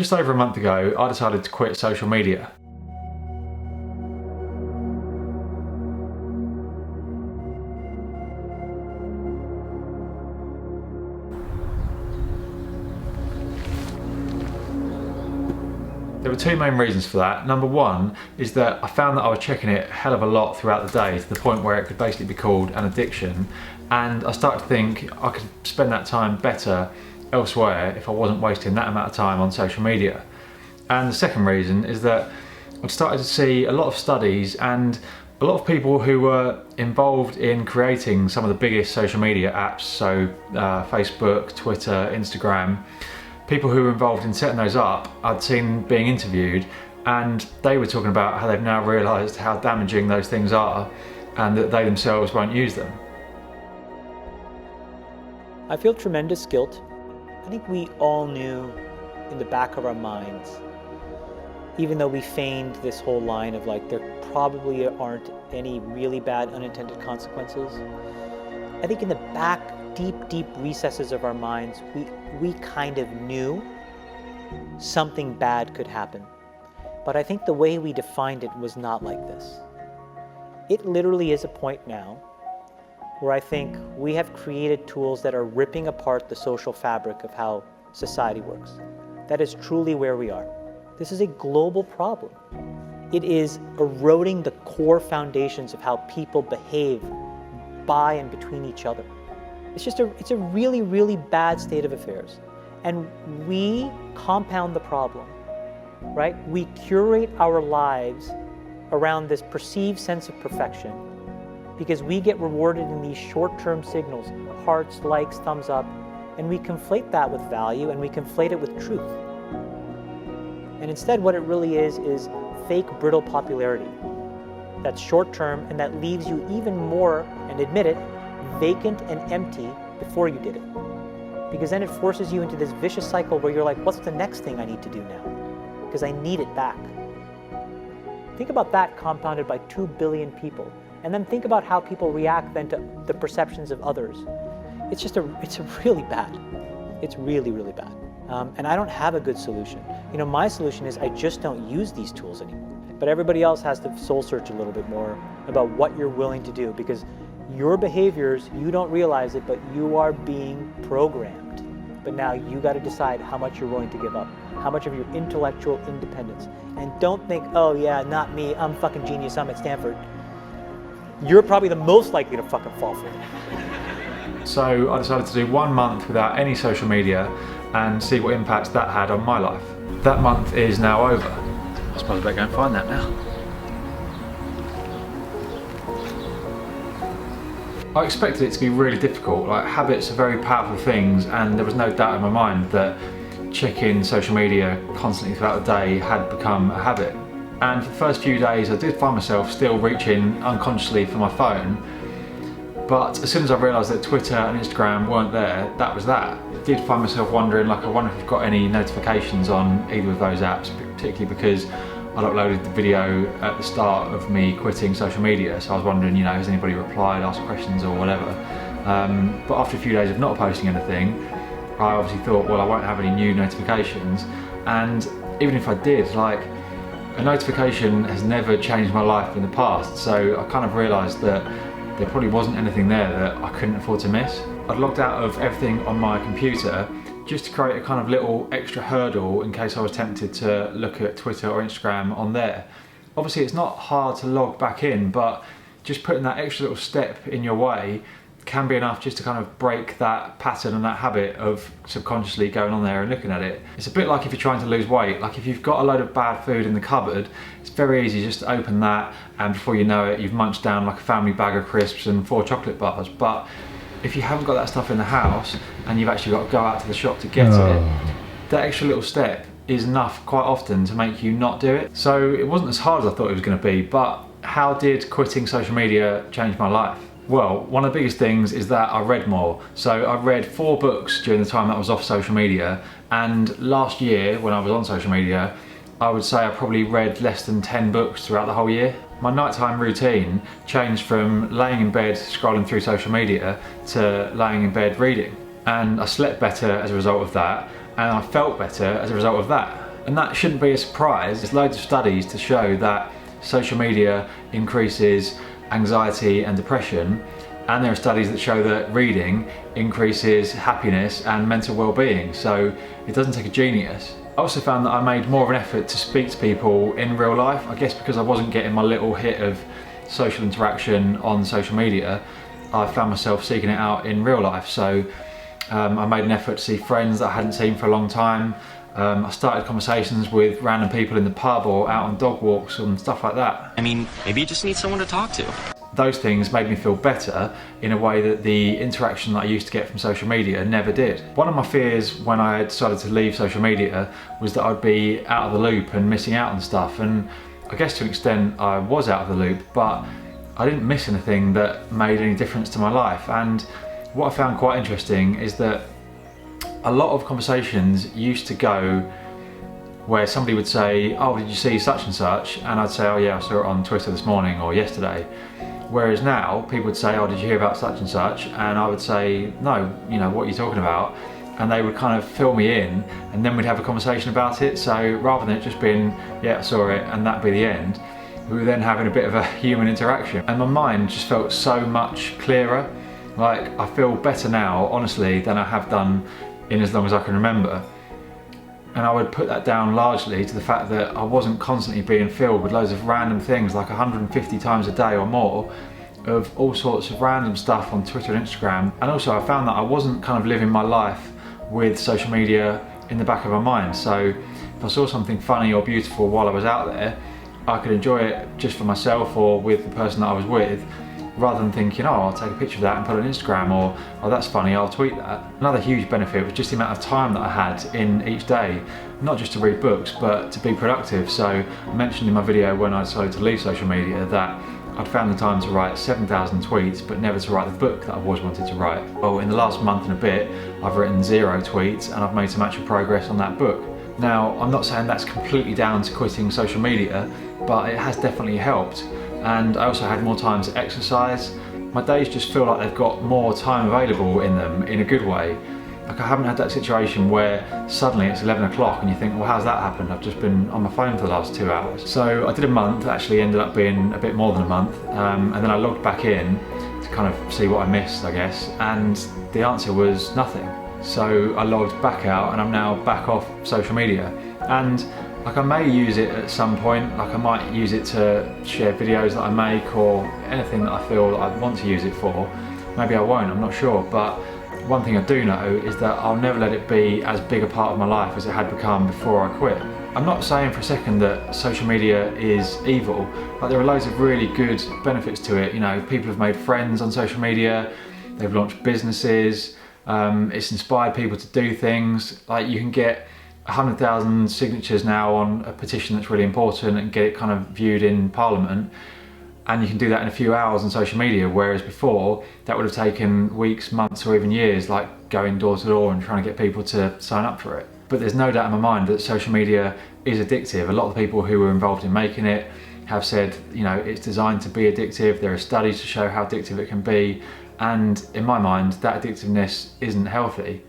Just over a month ago, I decided to quit social media. There were two main reasons for that. Number one is that I found that I was checking it a hell of a lot throughout the day, to the point where it could basically be called an addiction. And I started to think I could spend that time better elsewhere if I wasn't wasting that amount of time on social media. And the second reason is that I've started to see a lot of studies and a lot of people who were involved in creating some of the biggest social media apps, so Facebook, Twitter, Instagram, people who were involved in setting those up, I'd seen being interviewed, and they were talking about how they've now realised how damaging those things are and that they themselves won't use them. I feel tremendous guilt. I think we all knew in the back of our minds, even though we feigned this whole line of like, there probably aren't any really bad unintended consequences. I think in the back, deep recesses of our minds, we kind of knew something bad could happen. But I think the way we defined it was not like this. It literally is a point now where I think we have created tools that are ripping apart the social fabric of how society works. That is truly where we are. This is a global problem. It is eroding the core foundations of how people behave by and between each other. It's a really bad state of affairs. And we compound the problem, right? We curate our lives around this perceived sense of perfection because we get rewarded in these short-term signals, hearts, likes, thumbs up, and we conflate that with value and we conflate it with truth. And instead what it really is fake brittle popularity that's short-term and that leaves you even more, and admit it, vacant and empty before you did it. Because then it forces you into this vicious cycle where you're like, what's the next thing I need to do now? Because I need it back. Think about that compounded by 2 billion people. And then think about how people react then to the perceptions of others. It's really bad. It's really bad. And I don't have a good solution. You know, my solution is I just don't use these tools anymore. But everybody else has to soul search a little bit more about what you're willing to do, because your behaviors, you don't realize it, but you are being programmed. But now you got to decide how much you're willing to give up, how much of your intellectual independence. And don't think, oh yeah, not me, I'm fucking genius, I'm at Stanford. You're probably the most likely to fucking fall for it. So I decided to do 1 month without any social media and see what impact that had on my life. That month is now over. I suppose I better go and find that now. I expected it to be really difficult. Like, habits are very powerful things, and there was no doubt in my mind that checking social media constantly throughout the day had become a habit. And for the first few days I did find myself still reaching unconsciously for my phone, but as soon as I realised that Twitter and Instagram weren't there, that was that. I did find myself wondering, like, I wonder if I've got any notifications on either of those apps, particularly because I'd uploaded the video at the start of me quitting social media, so I was wondering, you know, has anybody replied, asked questions or whatever. But after a few days of not posting anything, I obviously thought, well, I won't have any new notifications, and even if I did, like, a notification has never changed my life in the past, so I kind of realised that there probably wasn't anything there that I couldn't afford to miss. I'd logged out of everything on my computer just to create a kind of little extra hurdle in case I was tempted to look at Twitter or Instagram on there. Obviously it's not hard to log back in, but just putting that extra little step in your way can be enough just to kind of break that pattern and that habit of subconsciously going on there and looking at it. It's a bit like if you're trying to lose weight. Like, if you've got a load of bad food in the cupboard, it's very easy just to open that, and before you know it, you've munched down like a family bag of crisps and 4 chocolate bars. But if you haven't got that stuff in the house and you've actually got to go out to the shop to get it, that extra little step is enough quite often to make you not do it. So it wasn't as hard as I thought it was going to be, but how did quitting social media change my life? Well, one of the biggest things is that I read more. So I read 4 books during the time that I was off social media, and last year when I was on social media, I would say I probably read less than 10 books throughout the whole year. My nighttime routine changed from laying in bed scrolling through social media to laying in bed reading. And I slept better as a result of that, and I felt better as a result of that. And that shouldn't be a surprise. There's loads of studies to show that social media increases anxiety and depression, and there are studies that show that reading increases happiness and mental well-being, so it doesn't take a genius. I also found that I made more of an effort to speak to people in real life, I guess because I wasn't getting my little hit of social interaction on social media. I found myself seeking it out in real life, so I made an effort to see friends that I hadn't seen for a long time. I started conversations with random people in the pub or out on dog walks and stuff like that. I mean, maybe you just need someone to talk to. Those things made me feel better in a way that the interaction that I used to get from social media never did. One of my fears when I decided to leave social media was that I'd be out of the loop and missing out on stuff, and I guess to an extent I was out of the loop, but I didn't miss anything that made any difference to my life. And what I found quite interesting is that a lot of conversations used to go where somebody would say, oh, did you see such and such? And I'd say, oh yeah, I saw it on Twitter this morning or yesterday. Whereas now people would say, oh, did you hear about such and such? And I would say, no, you know, what are you talking about? And they would kind of fill me in, and then we'd have a conversation about it. So rather than it just being, yeah, I saw it and that'd be the end, we were then having a bit of a human interaction. And my mind just felt so much clearer. Like, I feel better now, honestly, than I have done in as long as I can remember. And I would put that down largely to the fact that I wasn't constantly being filled with loads of random things, like 150 times a day or more, of all sorts of random stuff on Twitter and Instagram. And also I found that I wasn't kind of living my life with social media in the back of my mind. So if I saw something funny or beautiful while I was out there, I could enjoy it just for myself or with the person that I was with, rather than thinking, oh, I'll take a picture of that and put it on Instagram, or oh, that's funny, I'll tweet that. Another huge benefit was just the amount of time that I had in each day, not just to read books, but to be productive. So I mentioned in my video when I decided to leave social media that I'd found the time to write 7,000 tweets, but never to write the book that I've always wanted to write. Well, in the last month and a bit, I've written 0 tweets and I've made some actual progress on that book. Now, I'm not saying that's completely down to quitting social media, but it has definitely helped. And I also had more time to exercise. My days just feel like they've got more time available in them in a good way. Like, I haven't had that situation where suddenly it's 11 o'clock and you think, well, how's that happened? I've just been on my phone for the last 2 hours. So I did a month, actually ended up being a bit more than a month, and then I logged back in to kind of see what I missed, I guess, and the answer was nothing. So I logged back out and I'm now back off social media. And like, I may use it at some point, like I might use it to share videos that I make or anything that I feel that I want to use it for. Maybe I won't, I'm not sure, but one thing I do know is that I'll never let it be as big a part of my life as it had become before I quit. I'm not saying for a second that social media is evil. Like, there are loads of really good benefits to it. You know, people have made friends on social media, they've launched businesses, it's inspired people to do things. Like, you can get 100,000 signatures now on a petition that's really important and get it kind of viewed in Parliament, and you can do that in a few hours on social media, whereas before that would have taken weeks, months, or even years, like going door to door and trying to get people to sign up for it. But there's no doubt in my mind that social media is addictive. A lot of the people who were involved in making it have said, you know, it's designed to be addictive. There are studies to show how addictive it can be, and in my mind that addictiveness isn't healthy.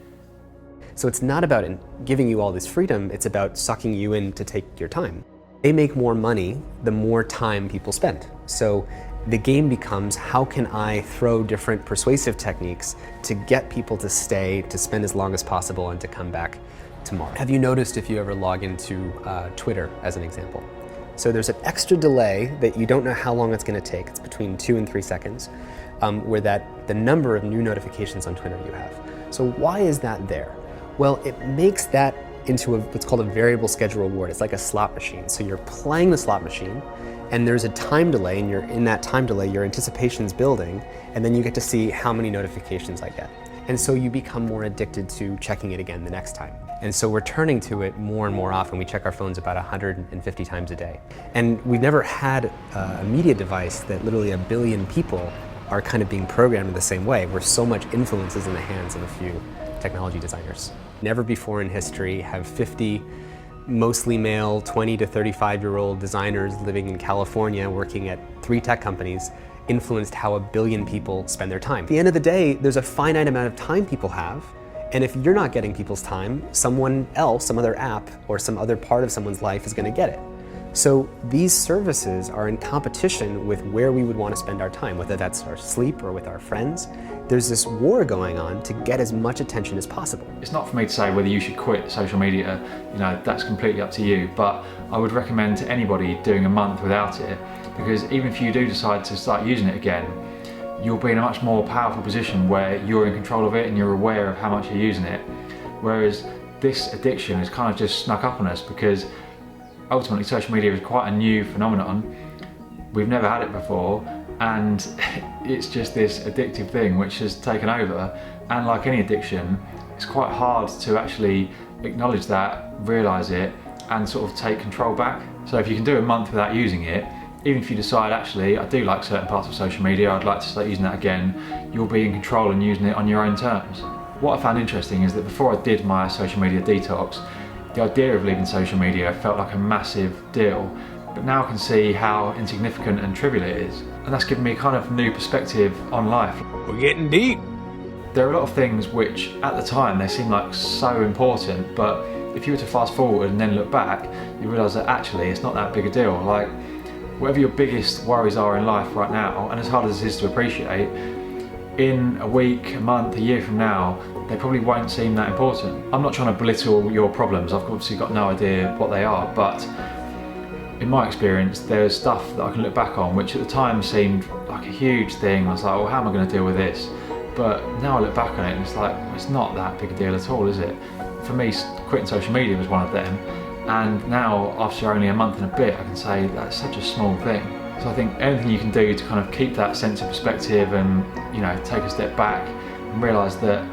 So it's not about giving you all this freedom, it's about sucking you in to take your time. They make more money the more time people spend. So the game becomes, how can I throw different persuasive techniques to get people to stay, to spend as long as possible, and to come back tomorrow. Have you noticed, if you ever log into Twitter as an example? So there's an extra delay that you don't know how long it's going to take. It's between 2 and 3 seconds, where the number of new notifications on Twitter you have. So why is that there? Well, it makes that into what's called a variable schedule reward. It's like a slot machine. So you're playing the slot machine, and there's a time delay, and in that time delay, your anticipation's building, and then you get to see how many notifications I get. And so you become more addicted to checking it again the next time. And so we're turning to it more and more often. We check our phones about 150 times a day. And we've never had a media device that literally 1 billion people are kind of being programmed in the same way, where so much influence is in the hands of a few technology designers. Never before in history have 50 mostly male 20 to 35-year-old designers living in California working at 3 tech companies influenced how 1 billion people spend their time. At the end of the day, there's a finite amount of time people have, And if you're not getting people's time, someone else, some other app, or some other part of someone's life is going to get it. So these services are in competition with where we would want to spend our time, whether that's our sleep or with our friends. There's this war going on to get as much attention as possible. It's not for me to say whether you should quit social media, that's completely up to you, but I would recommend to anybody doing a month without it, because even if you do decide to start using it again, you'll be in a much more powerful position where you're in control of it and you're aware of how much you're using it. Whereas this addiction has kind of just snuck up on us, because ultimately social media is quite a new phenomenon. We've never had it before, and it's just this addictive thing which has taken over. And like any addiction, it's quite hard to actually acknowledge that, realise it, and sort of take control back. So if you can do a month without using it, even if you decide, actually, I do like certain parts of social media, I'd like to start using that again, you'll be in control and using it on your own terms. What I found interesting is that before I did my social media detox, the idea of leaving social media felt like a massive deal, but now I can see how insignificant and trivial it is. And that's given me a kind of new perspective on life. We're getting deep. There are a lot of things which, at the time, they seem like so important, but if you were to fast forward and then look back, you realise that actually it's not that big a deal. Like, whatever your biggest worries are in life right now, and as hard as it is to appreciate, in a week, a month, a year from now, they probably won't seem that important. I'm not trying to belittle your problems, I've obviously got no idea what they are, but in my experience, there's stuff that I can look back on which at the time seemed like a huge thing. I was like, well, how am I going to deal with this? But now I look back on it and it's like, well, it's not that big a deal at all, is it? For me, quitting social media was one of them, and now after only a month and a bit, I can say that's such a small thing. So I think anything you can do to kind of keep that sense of perspective and, take a step back and realise that,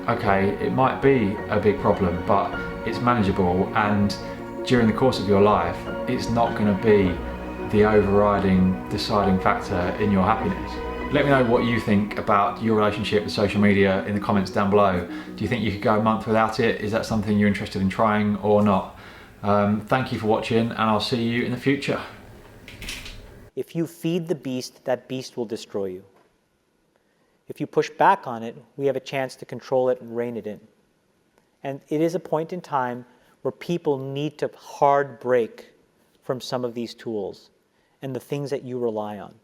okay, it might be a big problem, but it's manageable, and during the course of your life, it's not going to be the overriding, deciding factor in your happiness. Let me know what you think about your relationship with social media in the comments down below. Do you think you could go a month without it? Is that something you're interested in trying or not? Thank you for watching, and I'll see you in the future. If you feed the beast, that beast will destroy you. If you push back on it, we have a chance to control it and rein it in. And it is a point in time where people need to hard break from some of these tools and the things that you rely on.